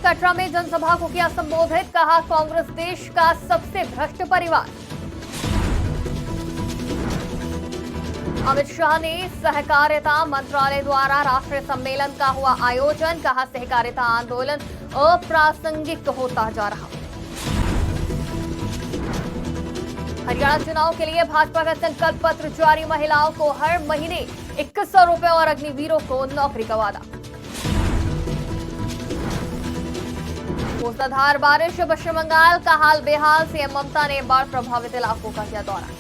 कटरा में जनसभा को किया संबोधित, कहा कांग्रेस देश का सबसे भ्रष्ट परिवार। अमित शाह ने सहकारिता मंत्रालय द्वारा राष्ट्रीय सम्मेलन का हुआ आयोजन, कहा सहकारिता आंदोलन अप्रासंगिक होता जा रहा। हरियाणा चुनाव के लिए भाजपा का संकल्प पत्र जारी, महिलाओं को हर महीने 2100 रुपए और अग्निवीरों को नौकरी का वादा। मूसलाधार बारिश, पश्चिम बंगाल का हाल बेहाल, सीएम ममता ने बाढ़ प्रभावित इलाकों का किया दौरा।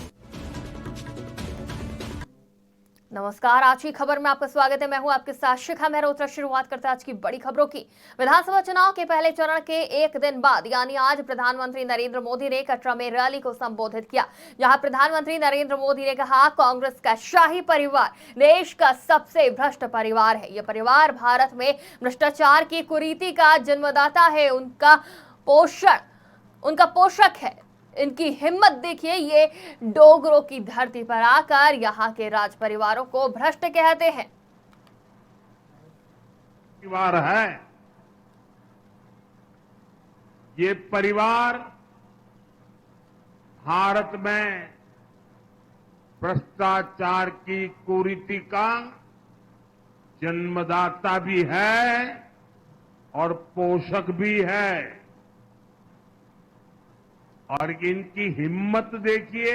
नमस्कार, आज की खबर में आपका स्वागत है। मैं हूं आपके साथ शिखा मेहरोत्रा। शुरुआत करते हैं आज की बड़ी खबरों की। विधानसभा चुनाव के पहले चरण के एक दिन बाद यानी आज प्रधानमंत्री नरेंद्र मोदी ने कटरा में रैली को संबोधित किया, जहां प्रधानमंत्री नरेंद्र मोदी ने कहा कांग्रेस का शाही परिवार देश का सबसे भ्रष्ट परिवार है। यह परिवार भारत में भ्रष्टाचार की कुरीति का जन्मदाता है, उनका पोषक है। इनकी हिम्मत देखिए, ये डोगरों की धरती पर आकर यहाँ के राज परिवारों को भ्रष्ट कहते हैं। परिवार है ये परिवार भारत में भ्रष्टाचार की कुरीति का जन्मदाता भी है और पोषक भी है। और इनकी हिम्मत देखिए,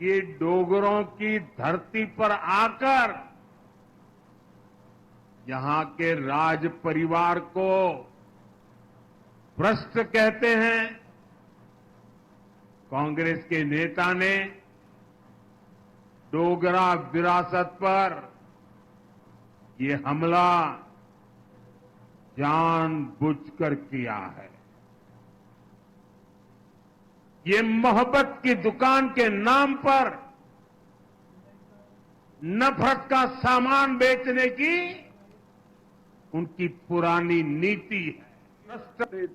ये डोगरों की धरती पर आकर यहां के राज परिवार को भ्रष्ट कहते हैं। कांग्रेस के नेता ने डोगरा विरासत पर ये हमला जानबूझकर किया है। ये मोहब्बत की दुकान के नाम पर नफरत का सामान बेचने की उनकी पुरानी नीति है।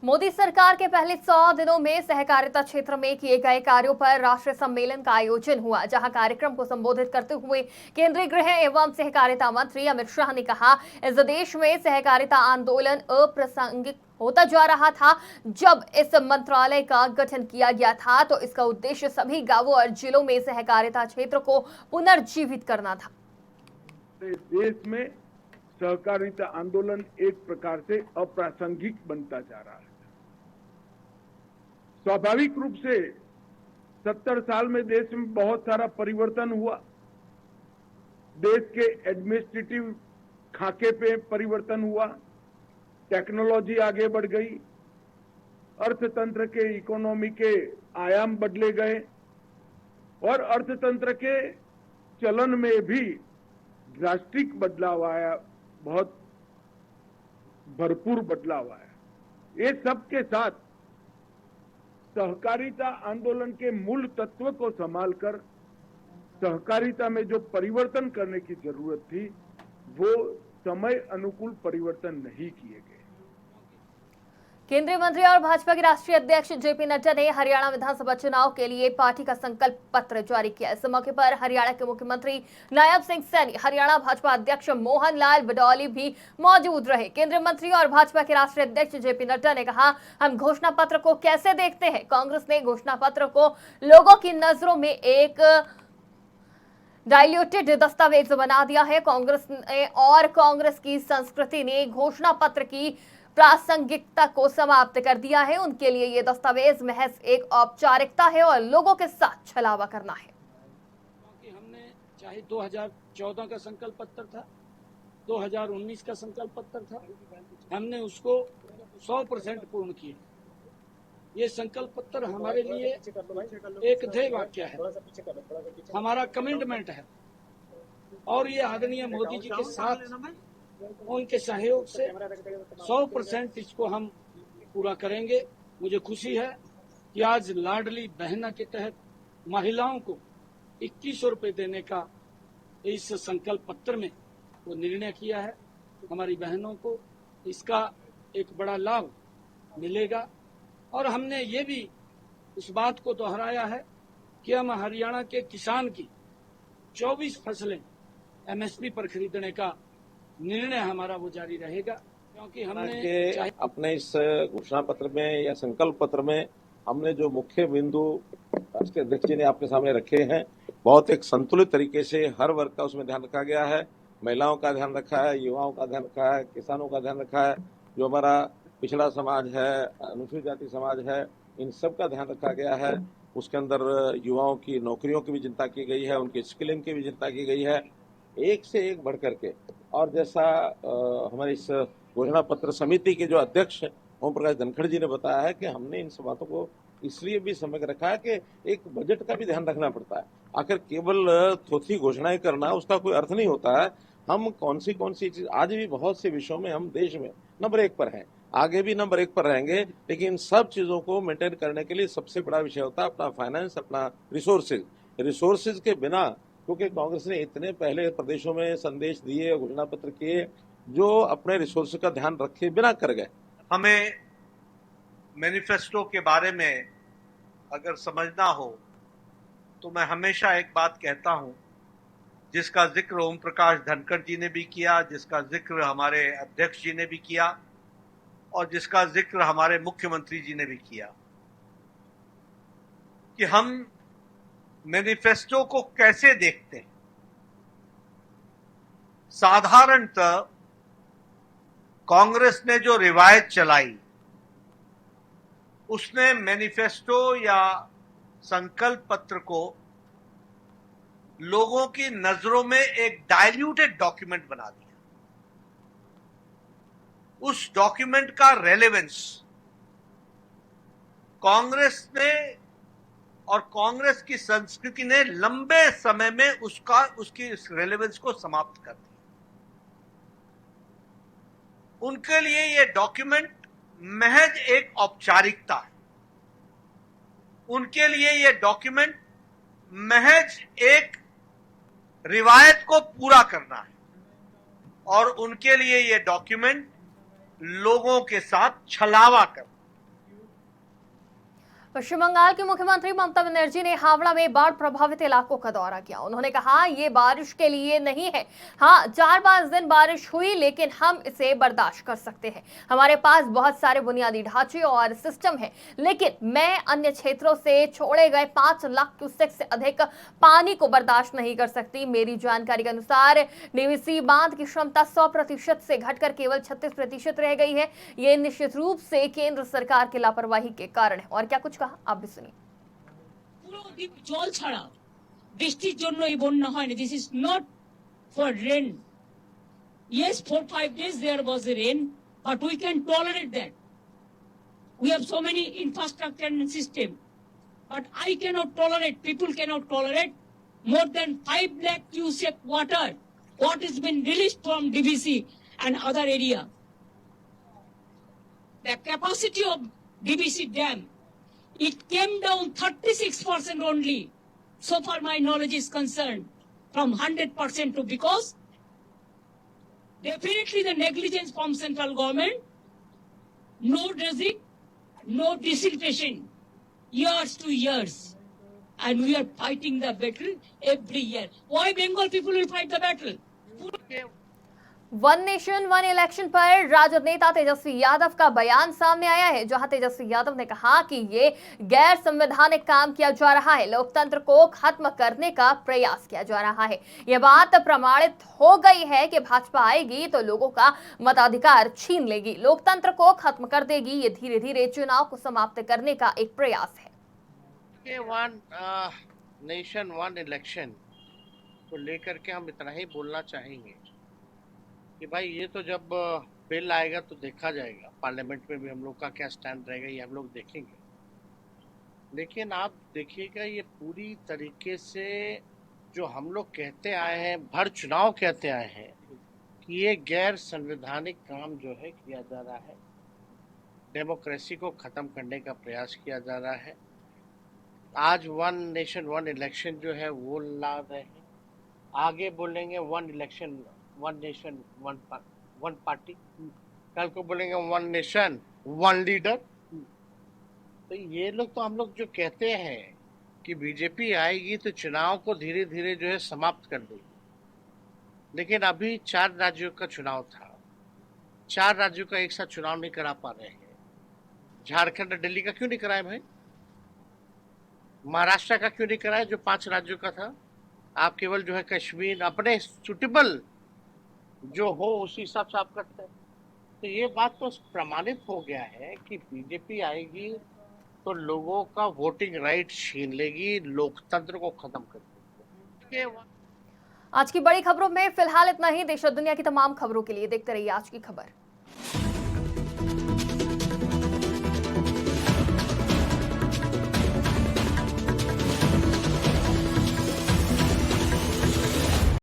मोदी सरकार के पहले 100 दिनों में सहकारिता क्षेत्र में किए गए कार्यों पर राष्ट्रीय सम्मेलन का आयोजन हुआ, जहां कार्यक्रम को संबोधित करते हुए केंद्रीय गृह एवं सहकारिता मंत्री अमित शाह ने कहा इस देश में सहकारिता आंदोलन अप्रासंगिक होता जा रहा था। जब इस मंत्रालय का गठन किया गया था तो इसका उद्देश्य सभी गांवों और जिलों में सहकारिता क्षेत्र को पुनर्जीवित करना था। देश में सहकारिता आंदोलन एक प्रकार से अप्रासंगिक बनता जा रहा है। स्वाभाविक रूप से 70 साल में देश में बहुत सारा परिवर्तन हुआ। देश के एडमिनिस्ट्रेटिव खाके पे परिवर्तन हुआ, टेक्नोलॉजी आगे बढ़ गई, अर्थतंत्र के इकोनॉमी के आयाम बदले गए और अर्थतंत्र के चलन में भी ड्रास्टिक बदलाव आया, बहुत भरपूर बदलाव आया। ये सब के साथ सहकारिता आंदोलन के मूल तत्व को संभालकर सहकारिता में जो परिवर्तन करने की जरूरत थी वो समय अनुकूल परिवर्तन नहीं किए गए। केंद्रीय मंत्री और भाजपा के राष्ट्रीय अध्यक्ष जेपी नड्डा ने हरियाणा विधानसभा चुनाव के लिए पार्टी का संकल्प पत्र जारी किया। इस मौके पर हरियाणा के मुख्यमंत्री नायब सिंह सैनी, हरियाणा भाजपा अध्यक्ष मोहन लाल बडौली भी मौजूद रहे। केंद्रीय मंत्री और भाजपा के राष्ट्रीय अध्यक्ष जेपी नड्डा ने कहा हम घोषणा पत्र को कैसे देखते हैं। कांग्रेस ने घोषणा पत्र को लोगों की नजरों में एक डाइल्यूटेड दस्तावेज बना दिया है। कांग्रेस की संस्कृति ने घोषणा पत्र की प्रासंगिकता को समाप्त कर दिया है। उनके लिए ये दस्तावेज महज एक औपचारिकता है और लोगों के साथ छलावा करना है। हमने चाहे 2014 का संकल्प पत्र था, 2019 का संकल्प पत्र था, हमने उसको 100% पूर्ण किया। ये संकल्प पत्र हमारे लिए एक ध्येय वाक्य है, हमारा कमिटमेंट है और ये आदरणीय मोदी जी के साथ उनके सहयोग से 100% इसको हम पूरा करेंगे। मुझे खुशी है कि आज लाडली बहना के तहत महिलाओं को 2100 रुपए देने का इस संकल्प पत्र में वो निर्णय किया है। हमारी बहनों को इसका एक बड़ा लाभ मिलेगा और हमने ये भी इस बात को दोहराया है कि हम हरियाणा के किसान की 24 फसलें एमएसपी पर खरीदने का निर्णय हमारा वो जारी रहेगा, क्योंकि हमने कि अपने इस घोषणा पत्र में या संकल्प पत्र में हमने जो मुख्य बिंदु राष्ट्रीय अध्यक्ष जी ने आपके सामने रखे हैं, बहुत एक संतुलित तरीके से हर वर्ग का उसमें ध्यान रखा गया है। महिलाओं का ध्यान रखा है, युवाओं का ध्यान रखा है, किसानों का ध्यान रखा है, जो हमारा पिछड़ा समाज है, अनुसूचित जाति समाज है, इन सब का ध्यान रखा गया है। उसके अंदर युवाओं की नौकरियों की भी चिंता की गई है, उनकी स्किलिंग की भी चिंता की गई है, एक से एक बढ़ करके। और जैसा हमारे इस घोषणा पत्र समिति के जो अध्यक्ष ओम प्रकाश धनखड़ जी ने बताया है कि हमने इन सब बातों को इसलिए भी समझ रखा है कि एक बजट का भी ध्यान रखना पड़ता है। आखिर केवल थोथी घोषणाएं करना उसका कोई अर्थ नहीं होता है। हम कौन सी चीज, आज भी बहुत से विषयों में हम देश में नंबर 1 पर हैं, आगे भी नंबर 1 पर रहेंगे, लेकिन सब चीजों को मेंटेन करने के लिए सबसे बड़ा विषय होता है अपना फाइनेंस, अपना रिसोर्सेज के बिना, क्योंकि कांग्रेस ने इतने पहले प्रदेशों में संदेश दिए, घोषणा पत्र किए, जो अपने रिसोर्स का ध्यान रखे बिना कर गए। हमें मैनिफेस्टो के बारे में अगर समझना हो तो मैं हमेशा एक बात कहता हूं, जिसका जिक्र ओम प्रकाश धनखड़ जी ने भी किया, जिसका जिक्र हमारे अध्यक्ष जी ने भी किया और जिसका जिक्र हमारे मुख्यमंत्री जी ने भी किया, कि हम मैनिफेस्टो को कैसे देखते हैं। साधारणतः कांग्रेस ने जो रिवायत चलाई, उसने मैनिफेस्टो या संकल्प पत्र को लोगों की नजरों में एक डाइल्यूटेड डॉक्यूमेंट बना दिया। उस डॉक्यूमेंट का रेलेवेंस कांग्रेस ने और कांग्रेस की संस्कृति ने लंबे समय में उसकी रेलेवेंस को समाप्त कर दिया। उनके लिए यह डॉक्यूमेंट महज एक औपचारिकता है, उनके लिए यह डॉक्यूमेंट महज एक रिवायत को पूरा करना है और उनके लिए यह डॉक्यूमेंट लोगों के साथ छलावा करना। पश्चिम बंगाल की मुख्यमंत्री ममता बनर्जी ने हावड़ा में बाढ़ प्रभावित इलाकों का दौरा किया। उन्होंने कहा ये बारिश के लिए नहीं है, हाँ 4-5 दिन बारिश हुई लेकिन हम इसे बर्दाश्त कर सकते हैं। हमारे पास बहुत सारे बुनियादी ढांचे और सिस्टम है, लेकिन मैं अन्य क्षेत्रों से छोड़े गए 5 लाख क्यूसेक से अधिक पानी को बर्दाश्त नहीं कर सकती। मेरी जानकारी के अनुसार डीवीसी बांध की क्षमता 100% से घटकर केवल 36% रह गई है। ये निश्चित रूप से केंद्र सरकार की लापरवाही के कारण है। और क्या कुछ आप भी सुनिए। পুরো দ্বীপ জল ছাড়া বৃষ্টির জন্য এই বন্যা হয়নি। This is not for rain. Yes, 4-5 days there was a rain, but we can tolerate that. We have so many infrastructure and system, but I cannot tolerate, people cannot tolerate more than 5 lakh cubic water what has been released from DVC and other area. The capacity of DVC dam, it came down 36% only, so far my knowledge is concerned, from 100% to, because definitely the negligence from central government, no dredging, no desiltation, years to years. And we are fighting the battle every year. Why Bengal people will fight the battle? One nation one election पर राजद नेता तेजस्वी यादव का बयान सामने आया है, जहां तेजस्वी यादव ने कहा कि ये गैर संवैधानिक काम किया जा रहा है, लोकतंत्र को खत्म करने का प्रयास किया जा रहा है। यह बात प्रमाणित हो गई है कि भाजपा आएगी तो लोगों का मताधिकार छीन लेगी, लोकतंत्र को खत्म कर देगी। ये धीरे धीरे चुनाव को समाप्त करने का एक प्रयास है। वन नेशन वन इलेक्शन को लेकर के हम इतना ही बोलना चाहेंगे कि भाई ये तो जब बिल आएगा तो देखा जाएगा, पार्लियामेंट में भी हम लोग का क्या स्टैंड रहेगा ये हम लोग देखेंगे। लेकिन आप देखिएगा ये पूरी तरीके से जो हम लोग कहते आए हैं, भर चुनाव कहते आए हैं कि ये गैर संवैधानिक काम जो है किया जा रहा है, डेमोक्रेसी को ख़त्म करने का प्रयास किया जा रहा है। आज वन नेशन वन इलेक्शन जो है वो ला रहे हैं, आगे बोलेंगे one election one nation one party, कल को बोलेंगे वन नेशन वन लीडर। तो ये लोग तो हम लोग जो कहते हैं कि बीजेपी आएगी तो चुनाव को धीरे धीरे जो है समाप्त कर देगी, लेकिन अभी 4 राज्यों का चुनाव था, 4 राज्यों का एक साथ चुनाव नहीं करा पा रहे हैं। झारखंड और दिल्ली का क्यों नहीं कराए भाई? महाराष्ट्र का क्यों नहीं कराए जो 5 राज्यों का था? आप केवल जो है कश्मीर अपने सुटेबल जो हो उसी हिसाब से आप करते हैं। तो ये बात तो प्रमाणित हो गया है कि बीजेपी आएगी तो लोगों का वोटिंग राइट छीन लेगी, लोकतंत्र को खत्म कर देगी। आज की बड़ी खबरों में फिलहाल इतना ही। देश और दुनिया की तमाम खबरों के लिए देखते रहिए आज की खबर।